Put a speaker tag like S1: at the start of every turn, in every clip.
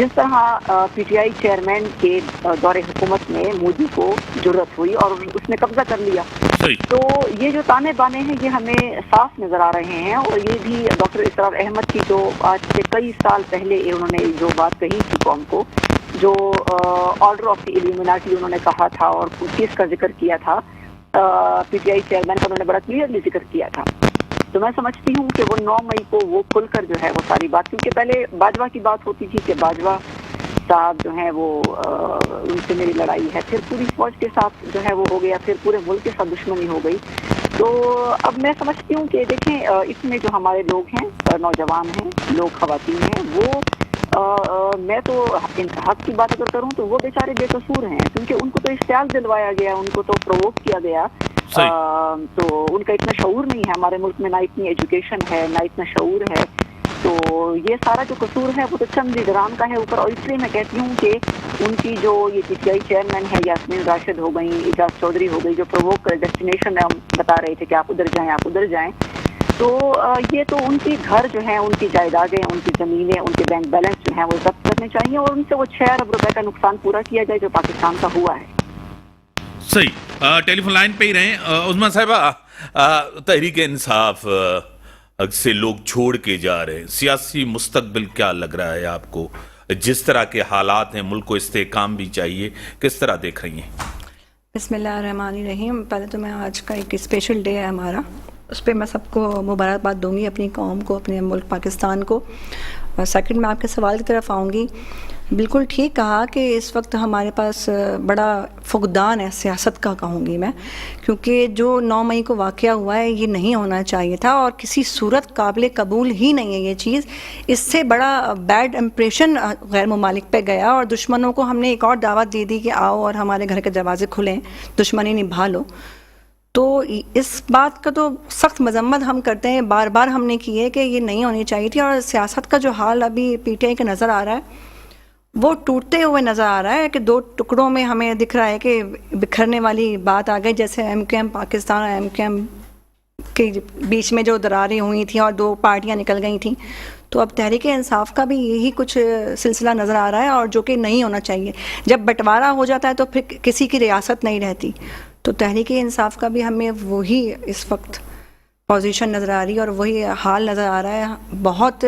S1: جس طرح P T I chairman کے دور حکومت میں مودی کو جرأت ہوئی اور اس نے قبضہ کر لیا. تو یہ جو تانے بانے ہیں یہ ہمیں صاف نظر آ رہے ہیں. اور یہ بھی ڈاکٹر اسرار احمد کی جو آج سے کئی سال پہلے انہوں نے جو بات کہی تھی قوم کو, جو آرڈر آف دی ایلیمناٹی انہوں نے کہا تھا اور کس کا ذکر کیا تھا, پی ٹی آئی چیئرمین کا انہوں نے بڑا کلیئرلی ذکر کیا تھا. تو میں سمجھتی ہوں کہ وہ 9 مئی کو وہ کھل کر جو ہے وہ ساری بات, کیونکہ پہلے باجوہ کی بات ہوتی تھی کہ باجوہ صاحب جو ہیں وہ ان سے میری لڑائی ہے, پھر پوری فوج کے ساتھ جو ہے وہ ہو گیا, پھر پورے ملک کے ساتھ دشمنی ہو گئی. تو اب میں سمجھتی ہوں کہ دیکھیں اس میں جو ہمارے لوگ ہیں, نوجوان ہیں, لوگ خواتین ہیں, وہ میں تو حق کی بات اگر کروں تو وہ بیچارے بے قصور ہیں, کیونکہ ان کو تو اشتعال دلوایا گیا, ان کو تو پرووک کیا گیا. تو ان کا اتنا شعور نہیں ہے ہمارے ملک میں, نہ اتنی ایجوکیشن ہے, نہ اتنا شعور ہے. تو یہ سارا جو قصور ہے وہ تو چند لیڈران کا ہے اوپر. اور اس لیے میں کہتی ہوں کہ ان کی جو یہ پی ٹی آئی چیئرمین ہے, یاسمین راشد ہو گئی, اعجاز چودھری ہو گئی, جو پرووک کر ڈیسٹینیشن ہم بتا رہے تھے کہ آپ ادھر جائیں, آپ ادھر جائیں, تو یہ تو ان کی گھر جو ہیں, ان کی جائیدادیں, ان کی زمینیں, ان کے بینک بیلنس جو ہیں وہ ضبط کرنے چاہیے, اور ان سے وہ 6 ارب روپے کا نقصان پورا کیا جائے جو پاکستان کا ہوا ہے.
S2: صحیح. ٹیلی فون لائن پہ ہی رہیں. عظمیٰ صاحبہ, تحریک انصاف سے لوگ چھوڑ کے جا رہے ہیں, سیاسی مستقبل کیا لگ رہا ہے آپ کو؟ جس طرح کے حالات ہیں, ملک کو استحکام بھی چاہیے, کس طرح دیکھ رہی ہیں؟
S3: بسم اللہ الرحمن الرحیم. پہلے تو میں آج کا ایک اسپیشل ڈے ہے ہمارا, اس پہ میں سب کو مبارکباد دوں گی, اپنی قوم کو, اپنے ملک پاکستان کو. اور سیکنڈ میں آپ کے سوال کی طرف آؤں گی. بالکل ٹھیک کہا کہ اس وقت ہمارے پاس بڑا فقدان ہے سیاست کا, کہوں گی میں, کیونکہ جو 9 مئی کو واقعہ ہوا ہے یہ نہیں ہونا چاہیے تھا, اور کسی صورت قابل قبول ہی نہیں ہے یہ چیز. اس سے بڑا بیڈ امپریشن غیر ممالک پہ گیا, اور دشمنوں کو ہم نے ایک اور دعوت دے دی کہ آؤ اور ہمارے گھر کے دروازے کھلیں, دشمنی نبھا لو. تو اس بات کا تو سخت مذمت ہم کرتے ہیں, بار بار ہم نے کی ہے کہ یہ نہیں ہونی چاہیے تھی. اور سیاست کا جو حال ابھی پی ٹی آئی کا نظر آ رہا ہے وہ ٹوٹتے ہوئے نظر آ رہا ہے, کہ 2 ٹکڑوں میں ہمیں دکھ رہا ہے کہ بکھرنے والی بات آ گئی. جیسے ایم کیو ایم پاکستان اور ایم کیو ایم کے بیچ میں جو دراریں ہوئی تھیں اور 2 پارٹیاں نکل گئی تھیں, تو اب تحریک انصاف کا بھی یہی کچھ سلسلہ نظر آ رہا ہے, اور جو کہ نہیں ہونا چاہیے. جب بٹوارا ہو جاتا ہے تو پھر کسی کی ریاست نہیں رہتی. تو تحریک انصاف کا بھی ہمیں وہی اس وقت پوزیشن نظر آ رہی ہے, اور وہی حال نظر آ رہا ہے. بہت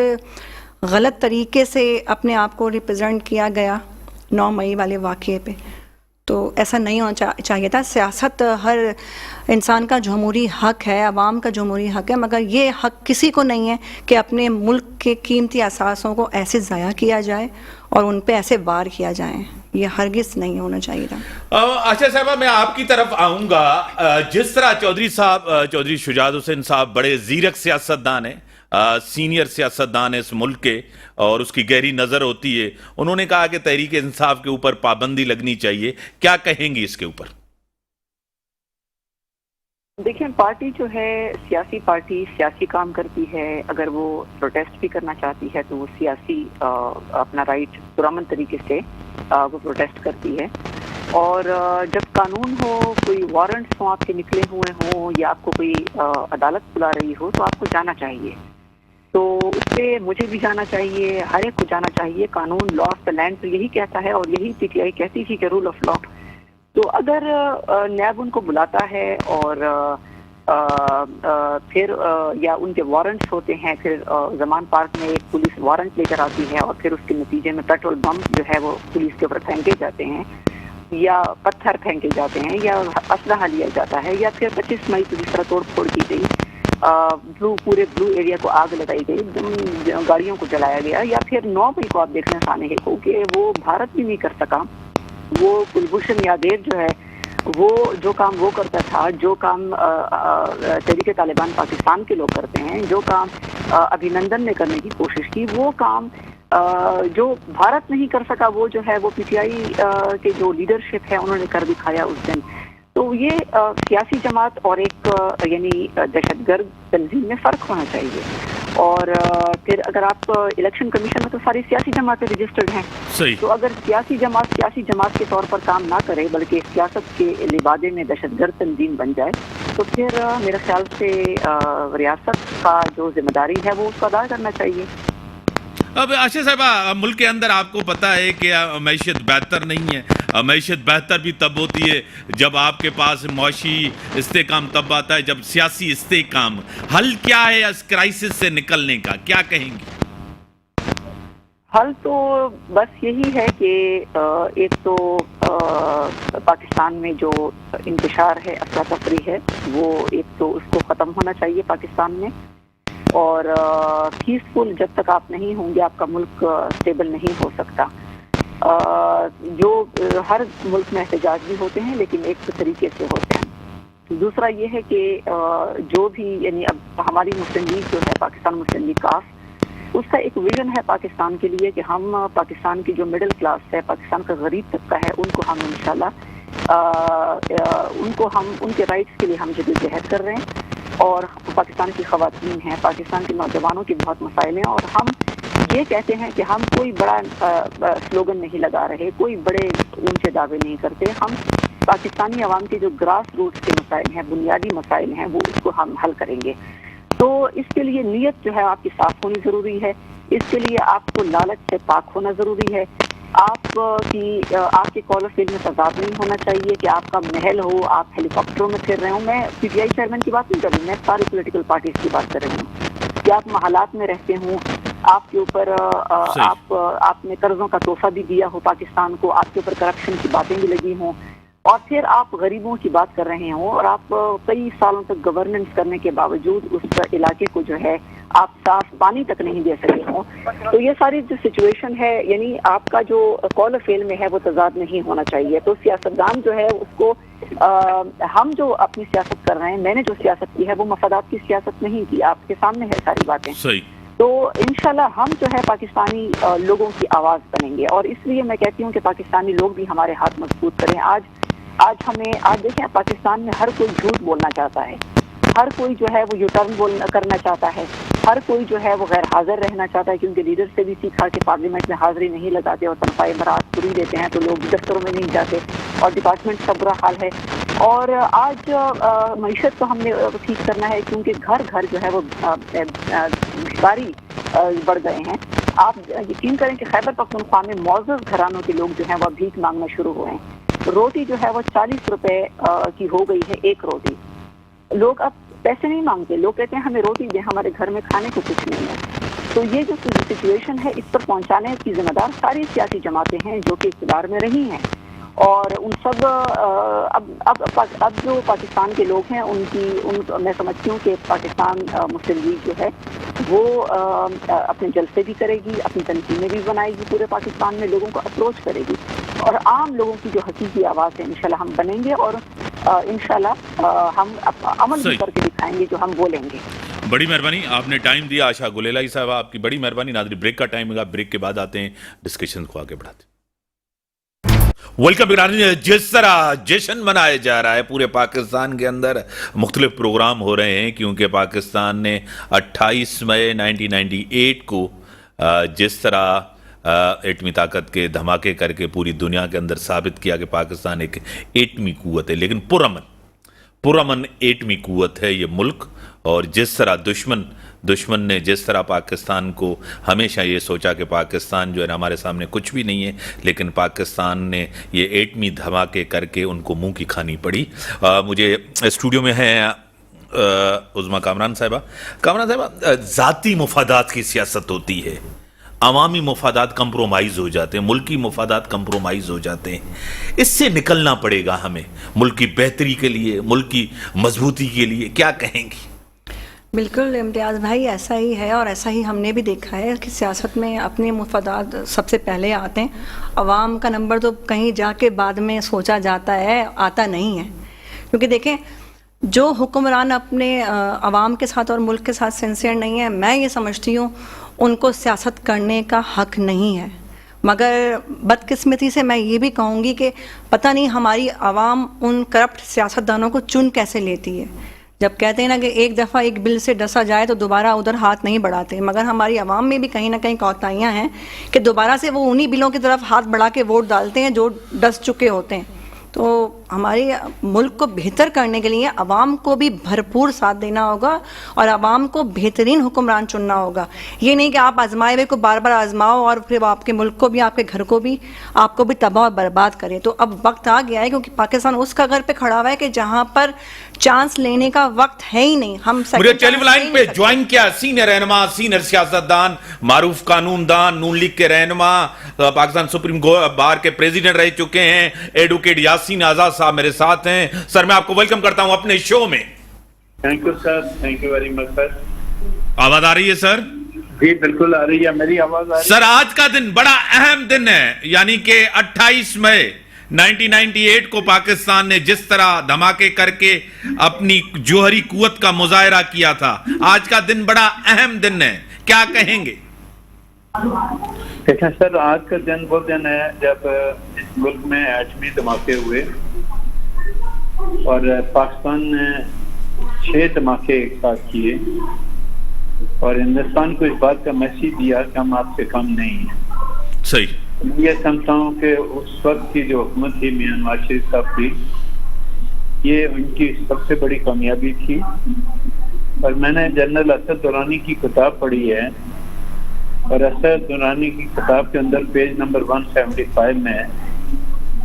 S3: غلط طریقے سے اپنے آپ کو ریپرزینٹ کیا گیا 9 مئی والے واقعے پہ. تو ایسا نہیں ہونا چاہیے تھا. سیاست ہر انسان کا جمہوری حق ہے, عوام کا جمہوری حق ہے, مگر یہ حق کسی کو نہیں ہے کہ اپنے ملک کے قیمتی اثاثوں کو ایسے ضائع کیا جائے اور ان پہ ایسے وار کیا جائے. یہ ہرگز نہیں ہونا چاہیے تھا.
S2: اچھا صاحبہ, میں آپ کی طرف آؤں گا. جس طرح چودھری شجاعت حسین صاحب بڑے زیرک سیاستدان ہیں, سینئر سیاستدان اس ملک کے, اور اس کی گہری نظر ہوتی ہے, انہوں نے کہا کہ تحریک انصاف کے اوپر پابندی لگنی چاہیے. کیا کہیں گی اس کے اوپر؟
S1: دیکھیں, پارٹی جو ہے سیاسی پارٹی سیاسی کام کرتی ہے. اگر وہ پروٹیسٹ بھی کرنا چاہتی ہے تو وہ سیاسی اپنا رائٹ پرامن طریقے سے وہ پروٹیسٹ کرتی ہے. اور جب قانون ہو, کوئی وارنٹس ہوں آپ کے نکلے ہوئے ہوں, یا آپ کو کوئی عدالت بلا رہی ہو, تو آپ کو جانا چاہیے. تو اس پہ مجھے بھی جانا چاہیے, ہر ایک کو جانا چاہیے. قانون, لا آف دا لینڈ تو یہی کہتا ہے, اور یہی پی ٹی آئی کہتی تھی کہ رول آف لا. تو اگر نیب ان کو بلاتا ہے اور پھر یا ان کے وارنٹس ہوتے ہیں, پھر زمان پارک میں ایک پولیس وارنٹ لے کر آتی ہے, اور پھر اس کے نتیجے میں پیٹرول بم جو ہے وہ پولیس کے اوپر پھینکے جاتے ہیں, یا پتھر پھینکے جاتے ہیں, یا اسلحہ لیا جاتا ہے, یا پھر 25 مئی کو جس طرح توڑ پھوڑ کی گئی, پورے بلو ایریا کو آگ لگائی گئی, گاڑیوں کو جلایا گیا, یا پھر 9 مئی کو آپ دیکھنا سانحے کو کہ وہ بھارت بھی نہیں کر سکا. وہ کلبھوشن یادیو جو ہے وہ جو کام وہ کرتا تھا, جو کام تحریک طالبان پاکستان کے لوگ کرتے ہیں, جو کام ابھینندن نے کرنے کی کوشش کی, وہ کام جو بھارت نہیں کر سکا, وہ جو ہے وہ پی ٹی آئی کے جو لیڈرشپ ہے انہوں نے کر دکھایا اس دن. تو یہ سیاسی جماعت اور ایک یعنی دہشت گرد تنظیم میں فرق ہونا چاہیے. اور پھر اگر آپ الیکشن کمیشن میں تو ساری سیاسی جماعتیں رجسٹرڈ ہیں. تو اگر سیاسی جماعت کے طور پر کام نہ کرے, بلکہ سیاست کے لبادے میں دہشت گرد تنظیم بن جائے, تو پھر میرے خیال سے ریاست کا جو ذمہ داری ہے وہ اس کو ادا کرنا چاہیے.
S2: اب آشا صاحبہ ملک کے اندر آپ کو پتہ ہے کہ معیشت بہتر نہیں ہے. معیشت بہتر بھی تب ہوتی ہے جب آپ کے پاس معاشی استحکام تب آتا ہے جب سیاسی استحکام. حل کیا ہے اس کرائسس سے نکلنے کا, کیا کہیں گی؟
S1: حل تو بس یہی ہے کہ ایک تو پاکستان میں جو انتشار ہے, افراتفری ہے, وہ ایک تو اس کو ختم ہونا چاہیے پاکستان میں. اور پیسفل جب تک آپ نہیں ہوں گے آپ کا ملک اسٹیبل نہیں ہو سکتا. جو ہر ملک میں احتجاج بھی ہوتے ہیں لیکن ایک طریقے سے ہوتے ہیں. دوسرا یہ ہے کہ جو بھی یعنی اب ہماری مسلم لیگ جو ہے, پاکستان مسلم لیگ کاف, اس کا ایک ویژن ہے پاکستان کے لیے کہ ہم پاکستان کی جو مڈل کلاس ہے, پاکستان کا غریب طبقہ ہے, ان کو ہم انشاءاللہ ان کے رائٹس کے لیے ہم جدوجہد کر رہے ہیں. اور پاکستان کی خواتین ہیں, پاکستان کے نوجوانوں کی بہت مسائل ہیں, اور ہم یہ کہتے ہیں کہ ہم کوئی بڑا سلوگن نہیں لگا رہے, کوئی بڑے اونچے دعوے نہیں کرتے. ہم پاکستانی عوام کے جو گراس روٹس کے مسائل ہیں, بنیادی مسائل ہیں, وہ اس کو ہم حل کریں گے. تو اس کے لیے نیت جو ہے آپ کی صاف ہونی ضروری ہے. اس کے لیے آپ کو لالچ سے پاک ہونا ضروری ہے. آپ کے کال آف فیل میں تضاد نہیں ہونا چاہیے کہ آپ کا محل ہو, آپ ہیلی کاپٹروں میں پھر رہے ہوں. میں پی ٹی آئی چیئرمین کی بات نہیں کر رہی, میں ساری پولیٹیکل پارٹیز کی بات کر رہی ہوں کہ آپ محلات میں رہتے ہوں, آپ کے اوپر آپ نے قرضوں کا تحفہ بھی دیا ہو پاکستان کو, آپ کے اوپر کرپشن کی باتیں بھی لگی ہوں, اور پھر آپ غریبوں کی بات کر رہے ہوں, اور آپ کئی سالوں تک گورننس کرنے کے باوجود اس علاقے کو جو ہے آپ صاف پانی تک نہیں دے سکے ہوں. تو یہ ساری جو سچویشن ہے, یعنی آپ کا جو کال آف فیل میں ہے وہ تضاد نہیں ہونا چاہیے. تو سیاستدان جو ہے اس کو ہم جو اپنی سیاست کر رہے ہیں, میں نے جو سیاست کی ہے وہ مفادات کی سیاست نہیں کی, آپ کے سامنے ہے ساری باتیں. صحیح. تو انشاءاللہ ہم جو ہے پاکستانی لوگوں کی آواز بنیں گے, اور اس لیے میں کہتی ہوں کہ پاکستانی لوگ بھی ہمارے ہاتھ مضبوط کریں. آج دیکھیں پاکستان میں ہر کوئی جھوٹ بولنا چاہتا ہے, ہر کوئی جو ہے وہ یو ٹرن کرنا چاہتا ہے, ہر کوئی جو ہے وہ غیر حاضر رہنا چاہتا ہے, کیونکہ لیڈر سے بھی سیکھا کہ پارلیمنٹ میں حاضری نہیں لگاتے اور تنخواہ برات پوری دیتے ہیں, تو لوگ دفتروں میں نہیں جاتے اور ڈپارٹمنٹ کا برا حال ہے. اور آج معیشت کو ہم نے ٹھیک کرنا ہے, کیونکہ گھر گھر جو ہے وہ بھکاری بڑھ گئے ہیں. آپ یقین کریں کہ خیبر پختونخوا میں معزز گھرانوں کے لوگ جو ہیں وہ بھیک مانگنا شروع ہوئے ہیں. روٹی جو ہے وہ 40 روپے کی ہو گئی ہے ایک روٹی. لوگ اب پیسے نہیں مانگتے, لوگ کہتے ہیں ہمیں روٹی دیں, ہمارے گھر میں کھانے کو کچھ نہیں ہے. تو یہ جو سچویشن ہے اس پر پہنچانے کی ذمہ دار ساری سیاسی جماعتیں ہیں جو کہ اقتدار میں رہی ہیں, اور ان سب اب جو پاکستان کے لوگ ہیں میں سمجھتی ہوں کہ پاکستان مسلم لیگ جو ہے وہ اپنے جلسے بھی کرے گی, اپنی تنظیمیں بھی بنائے گی, پورے پاکستان میں لوگوں کو اپروچ کرے گی, اور عام لوگوں کی جو حقیقی آواز ہے انشاءاللہ ہم بنیں گے, اور انشاءاللہ ہم عمل بھی کر کے دکھائیں گے جو ہم بولیں گے.
S2: بڑی مہربانی, آپ نے ٹائم دیا آشا گلیلائی صاحبہ, آپ کی بڑی مہربانی. ناظرین بریک کا ٹائم ہوگا, بریک کے بعد آتے ہیں ڈسکشن کو آگے بڑھاتے ہیں. ویلکم. جس طرح جشن منایا جا رہا ہے پورے پاکستان کے اندر, مختلف پروگرام ہو رہے ہیں, کیونکہ پاکستان نے 28 مئی 1998 کو جس طرح ایٹمی طاقت کے دھماکے کر کے پوری دنیا کے اندر ثابت کیا کہ پاکستان ایک ایٹمی قوت ہے, لیکن پرامن ایٹمی قوت ہے یہ ملک. اور جس طرح دشمن نے جس طرح پاکستان کو ہمیشہ یہ سوچا کہ پاکستان جو ہے ہمارے سامنے کچھ بھی نہیں ہے, لیکن پاکستان نے یہ ایٹمی دھماکے کر کے ان کو منہ کی کھانی پڑی. مجھے اسٹوڈیو میں ہیں عظمیٰ کامران صاحبہ. ذاتی مفادات کی سیاست ہوتی ہے, عوامی مفادات کمپرومائز ہو جاتے ہیں, ملکی مفادات کمپرومائز ہو جاتے ہیں. اس سے نکلنا پڑے گا ہمیں ملک کی بہتری کے لیے, ملک کی مضبوطی کے لیے. کیا کہیں گی؟
S3: بالکل امتیاز بھائی, ایسا ہی ہے, اور ایسا ہی ہم نے بھی دیکھا ہے کہ سیاست میں اپنے مفادات سب سے پہلے آتے ہیں. عوام کا نمبر تو کہیں جا کے بعد میں سوچا جاتا ہے, آتا نہیں ہے. کیونکہ دیکھیں جو حکمران اپنے عوام کے ساتھ اور ملک کے ساتھ سنسیئر نہیں ہے, میں یہ سمجھتی ہوں ان کو سیاست کرنے کا حق نہیں ہے. مگر بدقسمتی سے میں یہ بھی کہوں گی کہ پتہ نہیں ہماری عوام ان کرپٹ سیاستدانوں کو چن کیسے لیتی ہے. جب کہتے ہیں نا کہ ایک دفعہ ایک بل سے ڈسا جائے تو دوبارہ ادھر ہاتھ نہیں بڑھاتے, مگر ہماری عوام میں بھی کہیں نہ کہیں کوتاہیاں ہیں کہ دوبارہ سے وہ انہی بلوں کی طرف ہاتھ بڑھا کے ووٹ ڈالتے ہیں جو ڈس چکے ہوتے ہیں. تو ہمارے ملک کو بہتر کرنے کے لیے عوام کو بھی بھرپور ساتھ دینا ہوگا اور عوام کو بہترین حکمران چننا ہوگا. یہ نہیں کہ آپ آزمائے ہوئے کو بار بار آزماؤ اور پھر آپ کے ملک کو بھی آپ کے گھر کو بھی آپ کو بھی تباہ اور برباد کرے. تو اب وقت آ گیا ہے کیونکہ پاکستان اس کا گھر پہ کھڑا ہوا ہے کہ جہاں پر چانس لینے کا وقت ہے ہی نہیں. ہم
S2: مجھے ٹیلی لائن پہ جوائن کیا سینئر رہنما سینئر سیاستدان معروف قانون دان نون لیگ کے رہنما پاکستان سپریم بار کے پریزیڈنٹ رہ چکے ہیں ایڈوکیٹ یاسین آزاد صاحب میرے ساتھ ہیں. سر میں آپ کو ویلکم کرتا ہوں اپنے شو میں.
S4: Thank you sir, thank you very much sir.
S2: آواز آ رہی ہے سر؟
S4: جی بالکل آ رہی ہے, میری آواز آ رہی ہے
S2: سر؟ آج کا دن بڑا اہم دن ہے, یعنی کہ 28 مئی 1998 کو پاکستان نے جس طرح دھماکے کر کے اپنی جوہری قوت کا مظاہرہ کیا تھا, آج کا دن بڑا اہم دن ہے, کیا کہیں گے؟
S4: دیکھیں سر, آج کا دن وہ دن ہے جب اس ملک میں ایٹمی دھماکے ہوئے اور پاکستان نے 6 دھماکے ایک ساتھ کیے اور ہندوستان کو اس بات کا میسیج دیا کہ ہم آپ سے کم نہیں ہیں.
S2: صحیح.
S4: یہ سمجھتا ہوں کہ اس وقت کی جو حکومت تھی میاں نواز شریف صاحب کی, یہ ان کی سب سے بڑی کامیابی تھی. اور میں نے جنرل اسد درانی کی کتاب پڑھی ہے اور اسد درانی کی کتاب کے اندر پیج نمبر 175 میں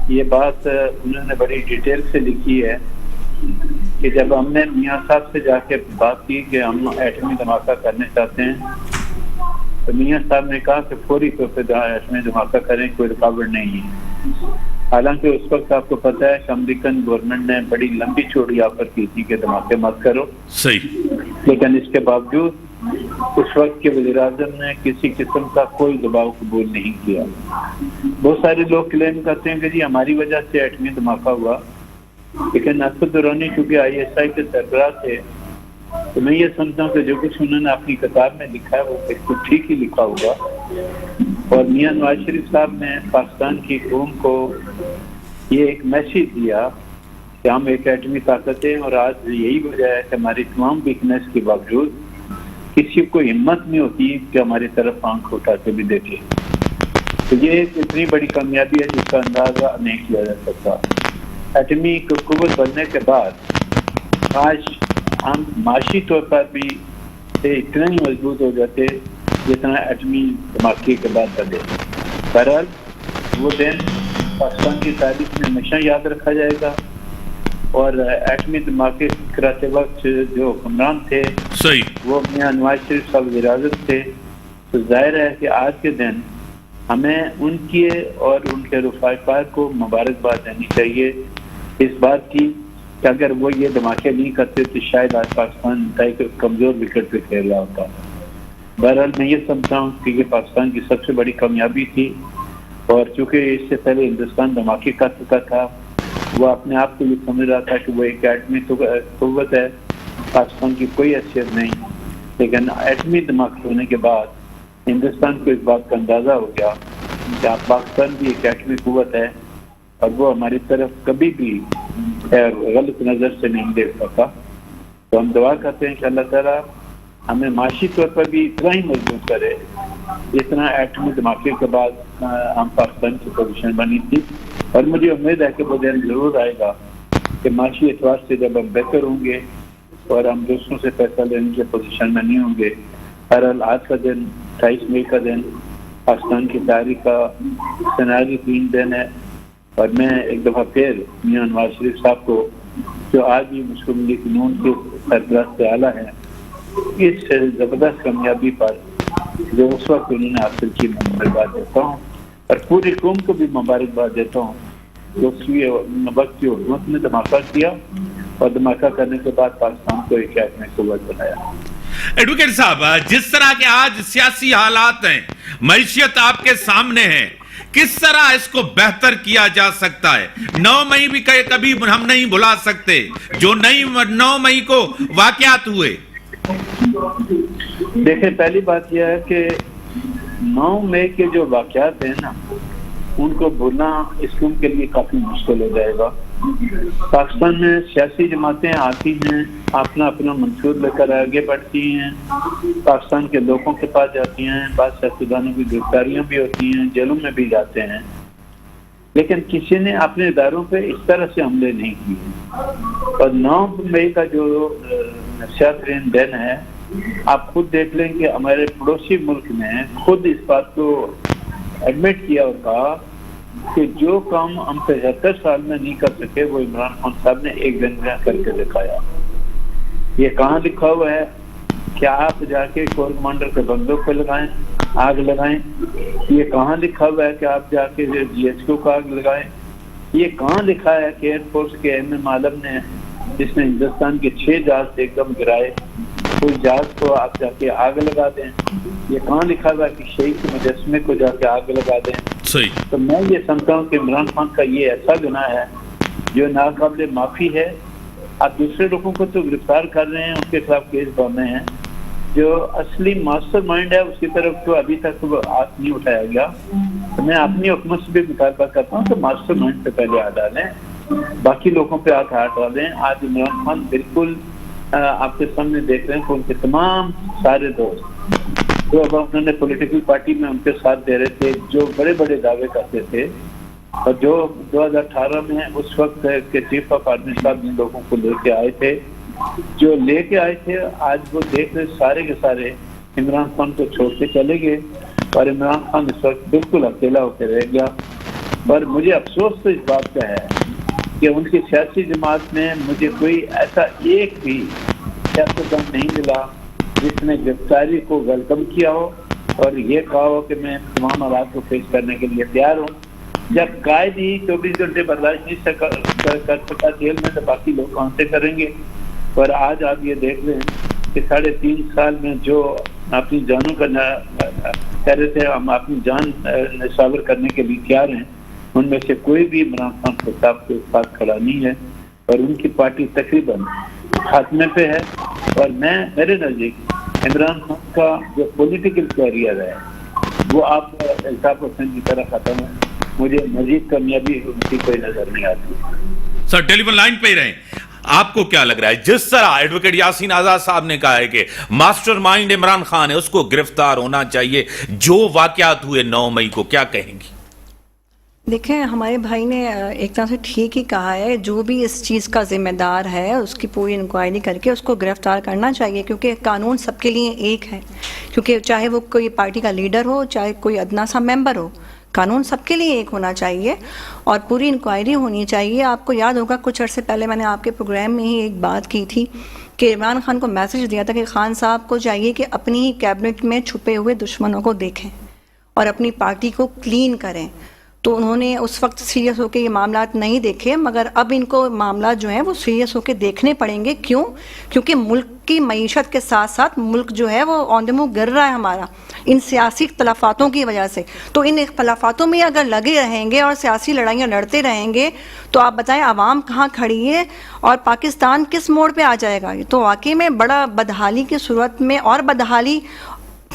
S4: یہ بات انہوں نے بڑی ڈیٹیل سے لکھی ہے کہ جب ہم نے میاں صاحب سے جا کے بات کی کہ ہم ایٹمی دھماکہ کرنے چاہتے ہیں تو میاں صاحب نے کہا کہ فوری طور پہ ایٹمی دھماکہ کریں, کوئی رکاوٹ نہیں ہے. حالانکہ اس وقت آپ کو پتہ ہے کہ امریکن گورنمنٹ نے بڑی لمبی چوڑی آفر کی تھی کہ دھماکے مت کرو.
S2: صحیح.
S4: لیکن اس کے باوجود اس وقت کے وزیر اعظم نے کسی قسم کا کوئی دباؤ قبول نہیں کیا. بہت سارے لوگ کلیم کرتے ہیں کہ جی ہماری وجہ سے ایٹمی دھماکہ ہوا, لیکن اسد درانی چونکہ ISI کے سربراہ تھے تو میں یہ سمجھتا ہوں کہ جو کچھ انہوں نے اپنی کتاب میں لکھا ہے وہ بالکل ٹھیک ہی لکھا ہوگا. اور میاں نواز شریف صاحب نے پاکستان کی قوم کو یہ ایک میسیج دیا کہ ہم ایک ایٹمی طاقت ہیں اور آج یہی وجہ ہے کہ ہماری تمام ویکنیس کے باوجود کسی کو ہمت نہیں ہوتی کہ ہماری طرف آنکھ اٹھا کے بھی دیکھے. تو یہ ایک اتنی بڑی کامیابی ہے جس کا اندازہ نہیں کیا جا سکتا. ایٹمی قوت بننے کے بعد آج ہم معاشی طور پر بھی اتنا ہی مضبوط ہو جاتے جتنا ایٹمی دھماکے کے بعد بدے. بہرحال وہ دن پاکستان کی تاریخ میں ہمیشہ یاد رکھا جائے گا اور ایٹمی دھماکے کراتے وقت جو حکمران تھے وہ میاں نواز شریف صاحب وزیر اعظم تھے. تو ظاہر ہے کہ آج کے دن ہمیں ان کے اور ان کے رفاق پار کو مبارکباد دینی چاہیے اس بات کی کہ اگر وہ یہ دھماکے نہیں کرتے تو شاید آج پاکستان کمزور وکٹ پہ کھیل رہا ہوتا. بہرحال میں یہ سمجھتا ہوں کہ یہ پاکستان کی سب سے بڑی کامیابی تھی اور چونکہ اس سے پہلے ہندوستان دھماکے کر چکا تھا, وہ اپنے آپ کو یہ سمجھ رہا تھا کہ وہ ایک ایٹمی قوت ہے, پاکستان کی کوئی حیثیت نہیں. لیکن ایٹمی دھماکے ہونے کے بعد ہندوستان کو اس بات کا اندازہ ہو گیا کہ پاکستان بھی ایک ایٹمی قوت ہے اور وہ ہماری طرف کبھی بھی غلط نظر سے نہیں دیکھ سکا. تو ہم دعا کرتے ہیں کہ اللہ تعالیٰ ہمیں معاشی طور پر بھی اتنا ہی مضبوط کرے جتنا ایٹمی دھماکے کے بعد ہم پاکستان کی پوزیشن بنی تھی. اور مجھے امید ہے کہ وہ دن ضرور آئے گا کہ معاشی اعتبار سے جب ہم بہتر ہوں گے اور ہم دوسروں سے پیسہ لینے کی پوزیشن میں نہیں ہوں گے. بہرحال آج کا دن 28 مئی کا دن پاکستان کی تاریخ کا سنہری دن ہے اور میں ایک دفعہ پھر میاں نواز شریف صاحب کو جو آج بھی مسلم لیگ نون کے سربراہ اعلیٰ ہیں اس زبردست کامیابی پر جو اس وقت انہوں نے حاصل کی میں مبارکباد دیتا ہوں اور پوری قوم کو بھی مبارکباد دیتا ہوں جو اس کی وقت کی حکومت نے دھماکہ کیا اور دھماکہ کرنے کے بعد پاکستان کو ایک ایٹمی قوت بنایا.
S2: ایڈوکیٹ صاحب, جس طرح کے آج سیاسی حالات ہیں, معیشت آپ کے سامنے ہے, کس طرح اس کو بہتر کیا جا سکتا ہے؟ 9 مئی بھی کبھی ہم نہیں بھلا سکتے جو 9 مئی کو واقعات ہوئے.
S4: دیکھیں پہلی بات یہ ہے کہ 9 مئی کے جو واقعات ہیں نا ان کو بھولنا اس قوم کے لیے کافی مشکل ہو جائے گا. پاکستان میں سیاسی جماعتیں آتی ہیں, اپنا منشور لے کر آگے بڑھتی ہیں, پاکستان کے لوگوں کے پاس جاتی ہیں, بعض سیاستدانوں کی گرفتاریاں بھی ہوتی ہیں, جیلوں میں بھی جاتے ہیں. لیکن کسی نے اپنے اداروں پہ اس طرح سے حملے نہیں کیے. اور 9 مئی کا جو نشیات دن ہے, آپ خود دیکھ لیں کہ ہمارے پڑوسی ملک نے خود اس بات کو ایڈمٹ کیا اور کہا کہ جو کام ہم 75 سال میں نہیں کر سکے وہ عمران خان صاحب نے ایک دن میں کر کے دکھایا. یہ کہاں لکھا ہوا ہے کہ آپ جا کے کور کمانڈر کے بندوں پہ لگائیں, آگ لگائیں؟ یہ کہاں لکھا ہوا ہے کہ آپ جا کے GHQ کو آگ لگائیں؟ یہ کہاں لکھا ہے کہ ایئر فورس کے MM عالم نے, جس نے ہندوستان کے 6 جہاز ایک دم گرائے, کوئی جہاز کو آپ جا کے آگ لگا دیں؟ یہ کہاں لکھا ہوا ہے کہ شہید کے مجسمے کو جا کے آگ لگا دیں؟
S2: صحیح.
S4: تو میں یہ سمجھتا ہوں کہ عمران خان کا یہ ایسا گناہ ہے جو ناقابل معافی ہے. آپ دوسرے لوگوں کو تو گرفتار کر رہے ہیں, ان کے خلاف کیس بن رہے ہیں, جو اصلی ماسٹر مائنڈ ہے اس کی طرف تو ابھی تک ہاتھ نہیں اٹھایا گیا. تو میں اپنی حکومت سے بھی مطالبہ کرتا ہوں کہ ماسٹر مائنڈ پہ پہلے ہاتھ ڈالیں, باقی لوگوں پہ ہاتھ ڈالیں. آج عمران خان بالکل آپ کے سامنے دیکھ رہے ہیں کہ ان کے تمام سارے دوست جو اب انہوں نے پولیٹیکل پارٹی میں ان کے ساتھ دے رہے تھے, جو بڑے بڑے دعوے کرتے تھے, اور جو 2018 میں اس وقت کے چیف آف آرمی صاحب جن لوگوں کو لے کے آئے تھے, جو لے کے آئے تھے, آج وہ دیکھ رہے سارے کے سارے عمران خان کو چھوڑ کے چلے گئے, اور عمران خان اس وقت بالکل اکیلا ہو کے رہ گیا. اور مجھے افسوس تو اس بات کا ہے کہ ان کی سیاسی جماعت میں مجھے کوئی ایسا ایک بھی سیاستدان نہیں ملا جس نے گرفتاری کو ویلکم کیا ہو اور یہ کہا ہو کہ میں تمام حالات کو فیس کرنے کے لیے تیار ہوں. جب قائد ہی 24 گھنٹے برداشت نہیں کر سکا جیل میں, تو باقی لوگ کہاں سے کریں گے؟ اور آج آپ یہ دیکھ رہے ہیں کہ 3.5 سال میں جو اپنی جانوں کا کہہ رہے تھے ہم اپنی جان نشاور کرنے کے لیے تیار ہیں, ان میں سے کوئی بھی عمران خان صاحب کے ساتھ کھڑا نہیں ہے, اور ان کی پارٹی تقریباً خاتمے پہ ہے. اور میرے نزدیک عمران خان کا جو پولیٹیکل کیریئر ہے وہ آپ الطاف حسین کی طرح ختم ہے. مجھے مزید کامیابی ان کی کوئی نظر نہیں آتی.
S2: سر ٹیلی فون لائن پہ ہی رہیں. آپ کو کیا لگ رہا ہے, جس طرح ایڈوکیٹ یاسین آزاد صاحب نے کہا ہے کہ ماسٹر مائنڈ عمران خان ہے, اس کو گرفتار ہونا چاہیے, جو واقعات ہوئے 9 مئی کو, کیا کہیں گی؟
S3: دیکھیں, ہمارے بھائی نے ایک طرح سے ٹھیک ہی کہا ہے. جو بھی اس چیز کا ذمہ دار ہے اس کی پوری انکوائری کر کے اس کو گرفتار کرنا چاہیے, کیونکہ قانون سب کے لیے ایک ہے. کیونکہ چاہے وہ کوئی پارٹی کا لیڈر ہو, چاہے کوئی ادنا سا ممبر ہو, قانون سب کے لیے ایک ہونا چاہیے اور پوری انکوائری ہونی چاہیے. آپ کو یاد ہوگا کچھ عرصے پہلے میں نے آپ کے پروگرام میں ہی ایک بات کی تھی کہ عمران خان کو میسج دیا تھا کہ خان صاحب کو چاہیے کہ اپنی ہی کیبنٹ میں چھپے ہوئے دشمنوں کو دیکھیں اور اپنی پارٹی کو کلین کریں. تو انہوں نے اس وقت سیریس ہو کے یہ معاملات نہیں دیکھے, مگر اب ان کو معاملات جو ہیں وہ سیریس ہو کے دیکھنے پڑیں گے. کیوں؟ کیونکہ ملک کی معیشت کے ساتھ ساتھ ملک جو ہے وہ آن دا موو گر رہا ہے ہمارا ان سیاسی اختلافاتوں کی وجہ سے. تو ان اختلافاتوں میں اگر لگے رہیں گے اور سیاسی لڑائیاں لڑتے رہیں گے تو آپ بتائیں عوام کہاں کھڑی ہے اور پاکستان کس موڑ پہ آ جائے گا. تو واقعی میں بڑا بدحالی کی صورت میں اور بدحالی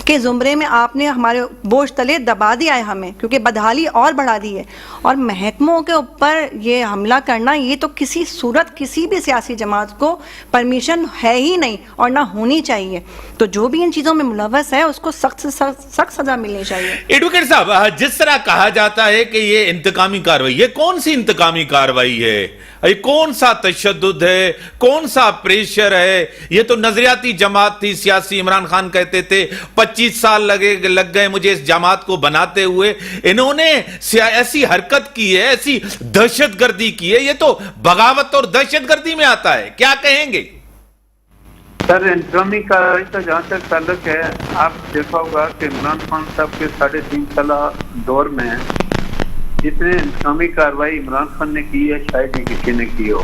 S3: کے زمرے میں آپ نے ہمارے بوجھ تلے دبا دیا ہے ہمیں, کیونکہ بدحالی اور بڑھا دی ہے. اور محکموں کے اوپر یہ حملہ کرنا, یہ تو کسی صورت کسی بھی سیاسی جماعت کو پرمیشن ہے ہی نہیں اور نہ ہونی چاہیے. تو جو بھی ان چیزوں میں ملوث ہے اس کو سخت سے سخت سزا ملنی چاہیے.
S2: ایڈوکیٹ صاحب, جس طرح کہا جاتا ہے کہ یہ انتقامی کارروائی, یہ کون سی انتقامی کارروائی ہے؟ یہ کون سا تشدد ہے, کون سا پریشر ہے؟ یہ تو نظریاتی جماعت تھی سیاسی. عمران خان کہتے تھے 25 سال لگ گئے مجھے اس جماعت کو بناتے ہوئے. انہوں نے ایسی حرکت کی ہے, ایسی دہشت گردی کی ہے, یہ تو بغاوت اور دہشت گردی میں آتا ہے. کیا کہیں گے؟
S4: سر, انتظامی کارروائی کا جہاں تک تعلق ہے, آپ دیکھا ہوگا کہ عمران خان صاحب کے 3.5 سالہ دور میں جتنے انتظامی کارروائی عمران خان نے کی ہے شاید ہی کسی نے کی ہو.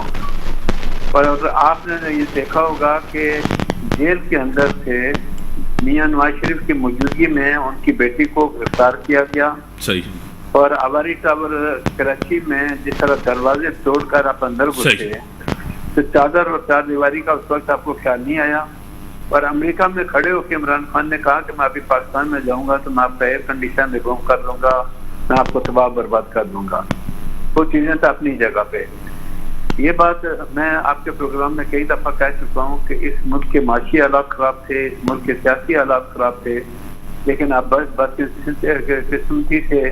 S4: اور آپ نے یہ دیکھا ہوگا کہ جیل کے اندر سے میاں نواز شریف کی موجودگی میں ان کی بیٹی کو گرفتار کیا گیا.
S2: صحیح.
S4: اور آواری ٹاور کراچی میں جس طرح دروازے توڑ کر آپ اندر گھسے تو چادر اور چار دیواری کا اس وقت آپ کو خیال نہیں آیا. اور امریکہ میں کھڑے ہو کے عمران خان نے کہا کہ میں ابھی پاکستان میں جاؤں گا تو میں آپ کا ایئر کنڈیشن ریموو کر لوں گا, میں آپ کو تباہ برباد کر دوں گا. وہ چیزیں تو اپنی جگہ پہ. یہ بات میں آپ کے پروگرام میں کئی دفعہ کہہ چکا ہوں کہ اس ملک کے معاشی حالات خراب تھے, اس ملک کے سیاسی حالات خراب تھے, لیکن اب بدقسمتی سے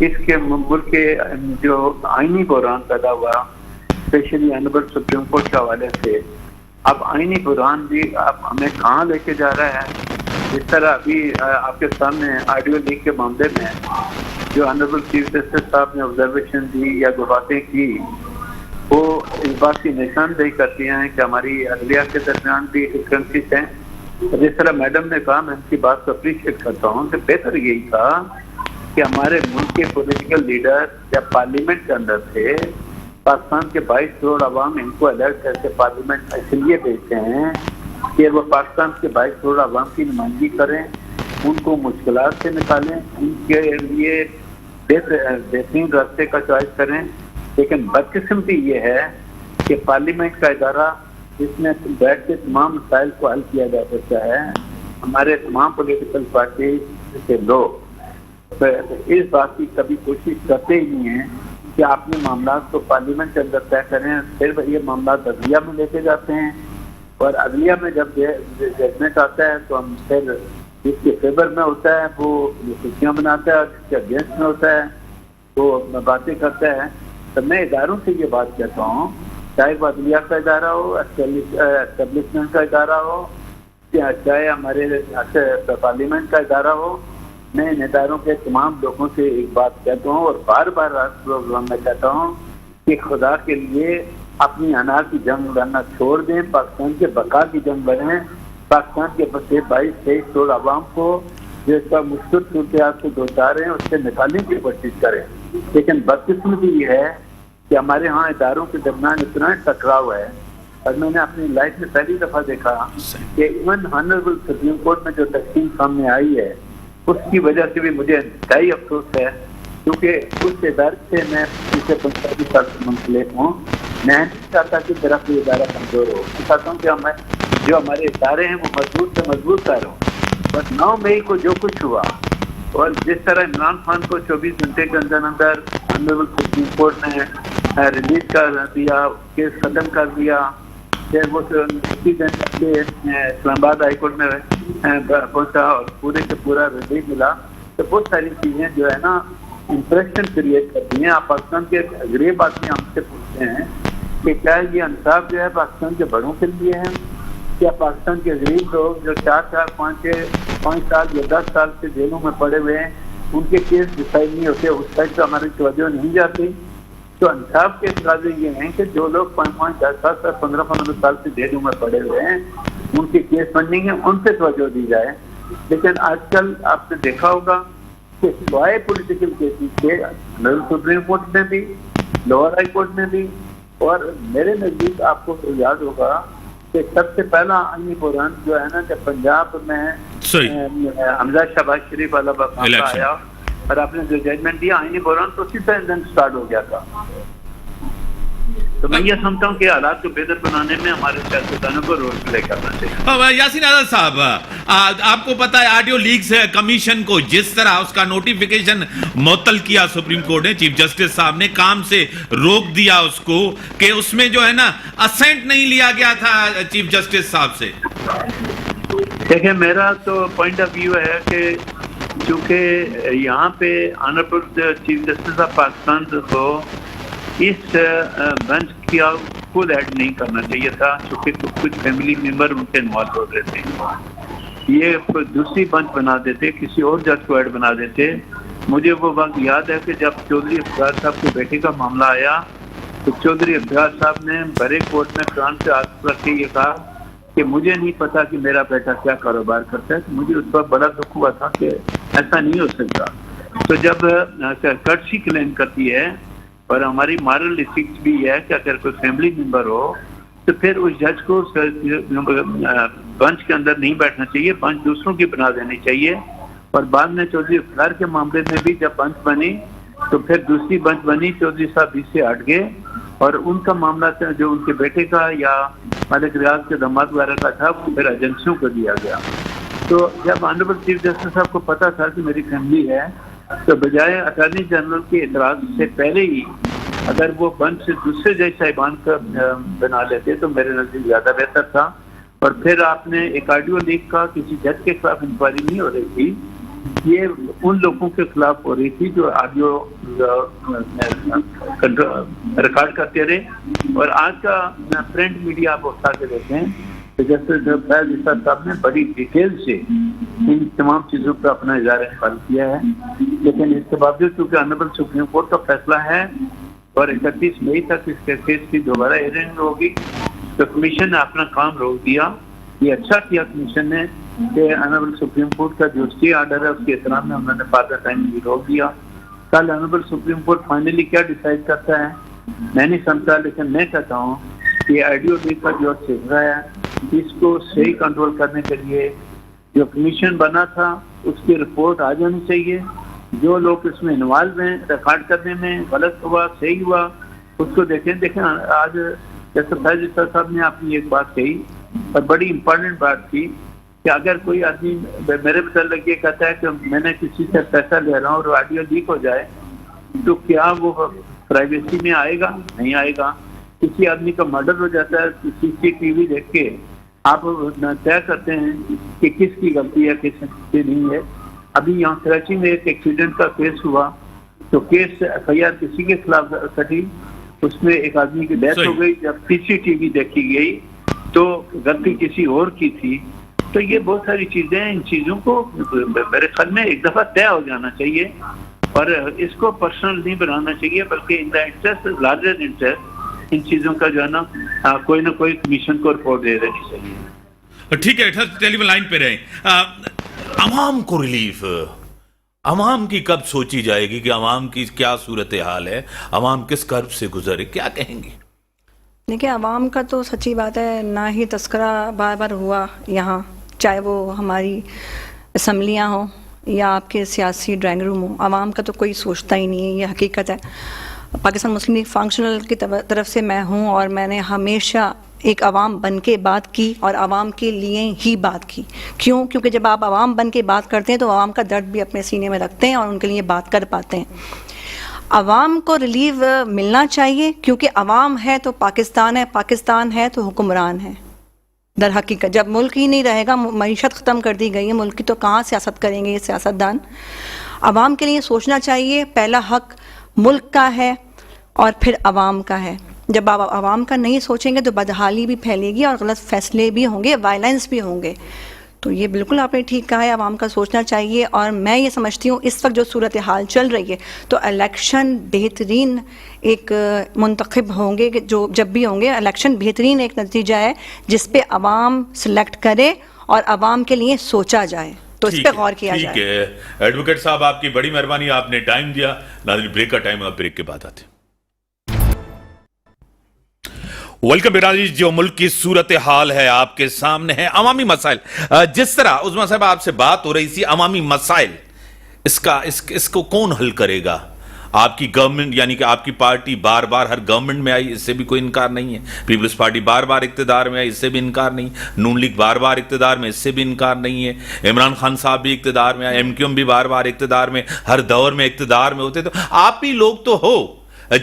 S4: اس کے ملک کے جو آئینی بحران پیدا ہوا اسپیشلی آنریبل سپریم کورٹ کے حوالے سے، اب آئینی بحران بھی اب ہمیں کہاں لے کے جا رہا ہے؟ جس طرح ابھی آپ کے سامنے آڈیو لیک کے معاملے میں جو آنریبل چیف جسٹس صاحب نے آبزرویشن دی یا جو باتیں کی، وہ اس بات کی نشاندہی کرتی ہیں کہ ہماری عدلیہ کے درمیان بھی ڈفرینسز ہیں. جس طرح میڈم نے کہا، میں ان کی بات کو اپریشیٹ کرتا ہوں کہ بہتر یہی تھا کہ ہمارے ملک کے پولیٹیکل لیڈر جب پارلیمنٹ کے اندر تھے، پاکستان کے 22 کروڑ عوام ان کو الرٹ کر کے پارلیمنٹ اس لیے بھیجتے ہیں کہ وہ پاکستان کے 22 کروڑ عوام کی نمائندگی کریں، ان کو مشکلات سے نکالیں، ان کے لیے بہترین راستے کا چوائس کریں. لیکن بدقسمتی یہ ہے کہ پارلیمنٹ کا ادارہ جس میں بیٹھ کے تمام مسائل کو حل کیا جا سکتا ہے، ہمارے تمام پولیٹیکل پارٹی کے لوگ اس بات کی کبھی کوشش کرتے ہی نہیں ہیں کہ اپنے معاملات کو پارلیمنٹ کے اندر طے کریں. پھر یہ معاملات عدلیہ میں لے کے جاتے ہیں، اور عدلیہ میں جب ججمنٹ آتا ہے تو ہم پھر جس کے فیور میں ہوتا ہے وہ سوچیاں بناتا ہے، اور جس کے اگینسٹ میں ہوتا ہے وہ باتیں کرتا ہے. تو میں اداروں سے یہ بات کہتا ہوں، چاہے وہ عدلیہ کا ادارہ ہو، اسٹیبلشمنٹ کا ادارہ ہو، چاہے ہمارے پارلیمنٹ کا ادارہ ہو، میں ان اداروں کے تمام لوگوں سے ایک بات کہتا ہوں اور بار بار پروگرام میں کہتا ہوں کہ خدا کے لیے اپنی انا کی جنگ لڑنا چھوڑ دیں، پاکستان کے بقا کی جنگ لڑیں. پاکستان کے بچے 22-23 کروڑ عوام کو جو اس کا مشکل صورتحال سے دوچار ہیں اس سے نکالنے کی کوشش کریں. لیکن بدقسمتی یہ ہے کہ ہمارے ہاں اداروں کے درمیان اتنا ٹکراؤ ہے، اور میں نے اپنی لائف میں پہلی دفعہ دیکھا کہ ایون آنریبل سپریم کورٹ میں جو تقسیم سامنے آئی ہے اس کی وجہ سے بھی مجھے انتہائی افسوس ہے، کیونکہ اس ادارے سے میں پچھلے 45 سال سے منسلک ہوں. میں نہیں چاہتا کہ میرا کوئی ادارہ کمزور ہو، میں چاہتا ہوں کہ جو ہمارے ادارے ہیں وہ مضبوط سے مضبوط کر ہوں. بس 9 مئی کو جو کچھ ہوا، اور جس طرح عمران خان کو 24 گھنٹے کے اندر اندر آنریبل سپریم کورٹ نے ریلیز کر دیا، کیس ختم کر دیا، پھر وہ اسی دن اسلام آباد ہائی کورٹ میں پہنچا اور پورے سے پورا ریلیز ملا. تو بہت ساری چیزیں جو ہے نا امپریشن کریٹ کرتی ہیں. آپ پاکستان کے غریب آدمی ہم سے پوچھتے ہیں کہ کیا یہ انصاف جو ہے پاکستان کے بڑوں کے لیے ہے؟ کیا پاکستان کے غریب لوگ جو 4-5 سال یا 10 سال سے جیلوں میں پڑے ہوئے ہیں ان کے کیس ڈیسائیڈ نہیں ہوتے، اس سائڈ سے ہماری توجہ نہیں جاتی؟ تو انصاف کے تقاضے یہ ہیں کہ جو لوگ 5-5 10 سال 15 سال سے جیلوں میں پڑے ہوئے ہیں ان کے کیس پینڈنگ ہیں، ان پہ توجہ دی جائے. لیکن آج کل آپ نے دیکھا ہوگا کہ سوائے پولیٹیکل کیسز کے سپریم کورٹ میں بھی، لوور ہائی کورٹ میں بھی، اور میرے نزدیک آپ کو یاد ہوگا کہ سب سے پہلا آئینی بحران جو ہے نا کہ پنجاب میں حمزہ شہباز شریف والا معاملہ آیا اور آپ نے جو ججمنٹ دیا آئینی بحران تو اسی طرح دن سٹارٹ ہو گیا تھا. تو میں یہ سمجھتا ہوں کہ حالات کو بہتر بنانے میں ہمارے سیاستدانوں کو رول پلے کرنا چاہیے.
S2: یاسین آزاد صاحب، آپ کو پتا ہے آڈیو لیکس کمیشن کو جس طرح اس کا نوٹیفیکیشن معطل کیا سپریم کورٹ نے، چیف جسٹس صاحب نے کام سے روک دیا اس کو، کہ اس میں جو ہے نا اسینٹ نہیں لیا گیا تھا چیف جسٹس صاحب سے.
S4: دیکھیں میرا تو پوائنٹ آف ویو ہے کہ چونکہ یہاں پہ honourable chief justice of Pakistan کو اس بینچ کیا فل ایڈ نہیں کرنا چاہیے تھا، چونکہ کچھ فیملی ممبر ان کے انوالو ہو رہے تھے. یہ دوسری بینچ بنا دیتے، کسی اور جج کو ایڈ بنا دیتے. مجھے وہ وقت یاد ہے کہ جب چودھری افطار صاحب کے بیٹے کا معاملہ آیا تو چودھری افطار صاحب نے بڑے کورٹ میں قرآن سے ہاتھ رکھ کے یہ کہا کہ مجھے نہیں پتا کہ میرا بیٹا کیا کاروبار کرتا ہے. تو مجھے اس وقت بڑا دکھ ہوا تھا کہ ایسا نہیں ہو سکتا. تو جب کرٹسی کلیم کرتی ہے اور ہماری مارل ایتھکس بھی ہے کہ اگر کوئی فیملی ممبر ہو تو پھر اس جج کو بنچ کے اندر نہیں بیٹھنا چاہیے، بنچ دوسروں کی بنا دینی چاہیے. اور بعد میں چودھری افطار کے معاملے میں بھی جب بنچ بنی تو پھر دوسری بنچ بنی، چودھری صاحب بیچ سے ہٹ گئے اور ان کا معاملہ جو ان کے بیٹے کا یا ملک ریاض کے داماد وغیرہ کا تھا وہ پھر ایجنسیوں کو دیا گیا. تو جب آنریبل چیف جسٹس صاحب کو پتا تھا کہ میری فیملی ہے تو بجائے اٹارنی جنرل کے اعتراض سے پہلے ہی اگر وہ بنچ سے دوسرے جج صاحبان کا بنا لیتے تو میرے نزدیک زیادہ بہتر تھا. اور پھر آپ نے ایک آڈیو لیک کا کسی جج کے خلاف انکوائری نہیں ہو رہی تھی، یہ ان لوگوں کے خلاف ہو رہی تھی جو آڈیو ریکارڈ کرتے رہے. اور آج کا پرنٹ میڈیا آپ اٹھا کے دیکھیں کہ جیسے فیض عیسیٰ صاحب نے بڑی ڈیٹیل سے ان تمام چیزوں پر اپنا اظہار خیال کیا ہے. لیکن اس کے باوجود چونکہ آنریبل سپریم کورٹ کا فیصلہ ہے اور 31 مئی تک اس کے کیس کی دوبارہ ہیئرنگ ہوگی، تو کمیشن نے اپنا کام روک دیا. یہ اچھا کیا کمیشن نے کہ آنریبل سپریم کورٹ کا جو اسٹے آرڈر ہے اس کے احترام میں انہوں نے فادر ٹائم بھی روک دیا. کل آنریبل سپریم کورٹ فائنلی کیا ڈیسائیڈ کرتا ہے میں نہیں سمجھتا، لیکن میں کہتا ہوں کہ آڈیو ڈی کا جو سلسلہ ہے اس کو صحیح کنٹرول کرنے کے لیے جو کمیشن بنا تھا اس کی رپورٹ آ جانی چاہیے. جو لوگ اس میں انوالو ہیں ریکارڈ کرنے میں، غلط ہوا صحیح ہوا اس کو دیکھیں. آج جیسے فیض عیسیٰ صاحب نے اپنی ایک بات کہی اور بڑی امپورٹنٹ بات تھی کہ اگر کوئی آدمی میرے متعلق یہ کہتا ہے کہ میں نے کسی سے پیسہ لے رہا ہوں اور آڈیو لیک ہو جائے تو کیا وہ پرائیویسی میں آئے گا؟ نہیں آئے گا. کسی آدمی کا مرڈر ہو جاتا ہے CCTV دیکھ کے آپ طے کرتے ہیں کہ کس کی غلطی ہے کس کی نہیں ہے. ابھی یہاں کراچی میں ایک ایکسیڈنٹ کا کیس ہوا تو کیس FIR کسی کے خلاف کٹی، اس میں ایک آدمی کی ڈیتھ ہو گئی. جب CCTV دیکھی گئی تو غلطی کسی اور کی تھی. تو یہ بہت ساری چیزیں ہیں، ان چیزوں کو میرے خیال میں ایک دفعہ طے ہو جانا چاہیے اور اس کو پرسنل نہیں بنانا چاہیے، بلکہ in the interest larger interest ان چیزوں کا جو ہے نا کوئی نہ کوئی کمیشن کو رپورٹ دے دینی چاہیے.
S2: ٹھیک ہے، ٹیلی فون لائن پہ رہیں. عوام کو ریلیف عوام کی کب سوچی جائے گی کہ عوام کی کیا صورتحال ہے، عوام کس کرب سے گزرے، کیا کہیں گے؟
S3: دیکھیں عوام کا تو سچی بات ہے نہ ہی تذکرہ بار بار ہوا یہاں، چاہے وہ ہماری اسمبلیاں ہوں یا آپ کے سیاسی ڈرائنگ روم ہوں. عوام کا تو کوئی سوچتا ہی نہیں ہے، یہ حقیقت ہے. پاکستان مسلم لیگ فنکشنل کی طرف سے میں ہوں اور میں نے ہمیشہ ایک عوام بن کے بات کی اور عوام کے لیے ہی بات کی. کیونکہ جب آپ عوام بن کے بات کرتے ہیں تو عوام کا درد بھی اپنے سینے میں رکھتے ہیں اور ان کے لیے بات کر پاتے ہیں. عوام کو ریلیف ملنا چاہیے کیونکہ عوام ہے تو پاکستان ہے، پاکستان ہے تو حکمران ہے. در حقیقت جب ملک ہی نہیں رہے گا، معیشت ختم کر دی گئی ہے ملک کی، تو کہاں سیاست کریں گے یہ سیاستدان؟ عوام کے لیے سوچنا چاہیے. پہلا حق ملک کا ہے اور پھر عوام کا ہے. جب آپ عوام کا نہیں سوچیں گے تو بدحالی بھی پھیلے گی اور غلط فیصلے بھی ہوں گے، وائلنس بھی ہوں گے. تو یہ بالکل آپ نے ٹھیک کہا ہے، عوام کا سوچنا چاہیے. اور میں یہ سمجھتی ہوں اس وقت جو صورتحال چل رہی ہے تو الیکشن بہترین ایک منتخب ہوں گے، جو جب بھی ہوں گے الیکشن بہترین ایک نتیجہ ہے جس پہ عوام سلیکٹ کرے اور عوام کے لیے سوچا جائے، تو اس پہ غور کیا جائے.
S2: ٹھیک ہے ایڈوکیٹ صاحب، آپ کی بڑی مہربانی، آپ نے ٹائم دیا. ناظرین بریک کا ٹائم ہے، بریک کے بعد آتے ہیں. ویلکم برادری. جو ملک کی صورتحال ہے آپ کے سامنے ہے، عوامی مسائل. جس طرح عظمیٰ صاحب آپ سے بات ہو رہی تھی عوامی مسائل، اس کو کون حل کرے گا؟ آپ کی گورنمنٹ یعنی کہ آپ کی پارٹی بار بار ہر گورنمنٹ میں آئی، اس سے بھی کوئی انکار نہیں ہے. پیپلز پارٹی بار بار اقتدار میں آئی، اس سے بھی انکار نہیں. نون لیگ بار بار اقتدار میں، اس سے بھی انکار نہیں ہے. عمران خان صاحب بھی اقتدار میں آئے، MQM بھی بار بار اقتدار میں، ہر دور میں اقتدار میں ہوتے. تو آپ ہی لوگ تو ہو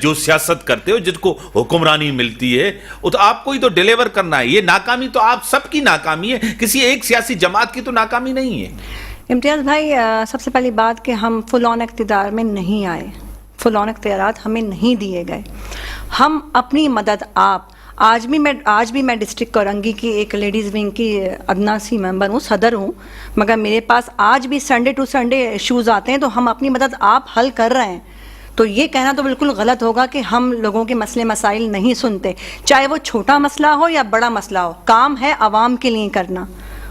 S2: جو سیاست کرتے ہو، جس کو حکمرانی ملتی ہے، تو آپ کو ہی تو ڈیلیور کرنا ہے. یہ ناکامی تو آپ سب کی ناکامی ہے، کسی ایک سیاسی جماعت کی تو ناکامی نہیں ہے.
S3: امتیاز بھائی، سب سے پہلی بات کہ ہم فل آن اقتدار میں نہیں آئے، فل آن اختیارات ہمیں نہیں دیے گئے. ہم اپنی مدد آج بھی میں ڈسٹرکٹ کورنگی کی ایک لیڈیز ونگ کی ادنا سی ممبر ہوں، صدر ہوں، مگر میرے پاس آج بھی سنڈے ٹو سنڈے ایشوز آتے ہیں. تو ہم اپنی مدد آپ حل کر رہے ہیں. تو یہ کہنا تو بالکل غلط ہوگا کہ ہم لوگوں کے مسئلے مسائل نہیں سنتے، چاہے وہ چھوٹا مسئلہ ہو یا بڑا مسئلہ ہو. کام ہے عوام کے لیے کرنا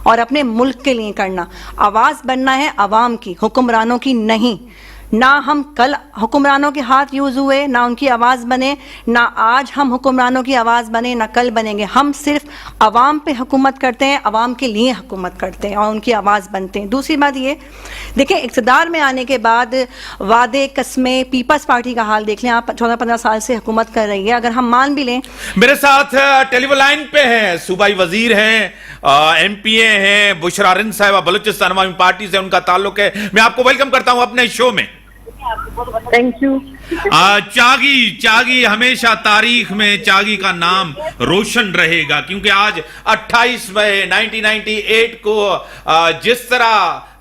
S3: اور اپنے ملک کے لیے کرنا. آواز بننا ہے عوام کی، حکمرانوں کی نہیں. نہ ہم کل حکمرانوں کے ہاتھ یوز ہوئے، نہ ان کی آواز بنے، نہ آج ہم حکمرانوں کی آواز بنے، نہ کل بنیں گے. ہم صرف عوام پہ حکومت کرتے ہیں، عوام کے لیے حکومت کرتے ہیں اور ان کی آواز بنتے ہیں. دوسری بات یہ دیکھیں، اقتدار میں آنے کے بعد وعدے قسمیں، پیپلز پارٹی کا حال دیکھ لیں. آپ 14-15 سال سے حکومت کر رہی ہے. اگر ہم مان بھی لیں،
S2: میرے ساتھ ٹیلی فون لائن پہ ہیں صوبائی وزیر ہیں، MPA ہیں، بشرا رند صاحبہ، بلوچستان عوامی پارٹی سے ان کا تعلق ہے. میں آپ کو ویلکم کرتا ہوں اپنے شو میں.
S1: Thank you.
S2: چاگی ہمیشہ تاریخ میں چاگی کا نام روشن رہے گا، کیونکہ آج 28 مئی 1998 کو جس طرح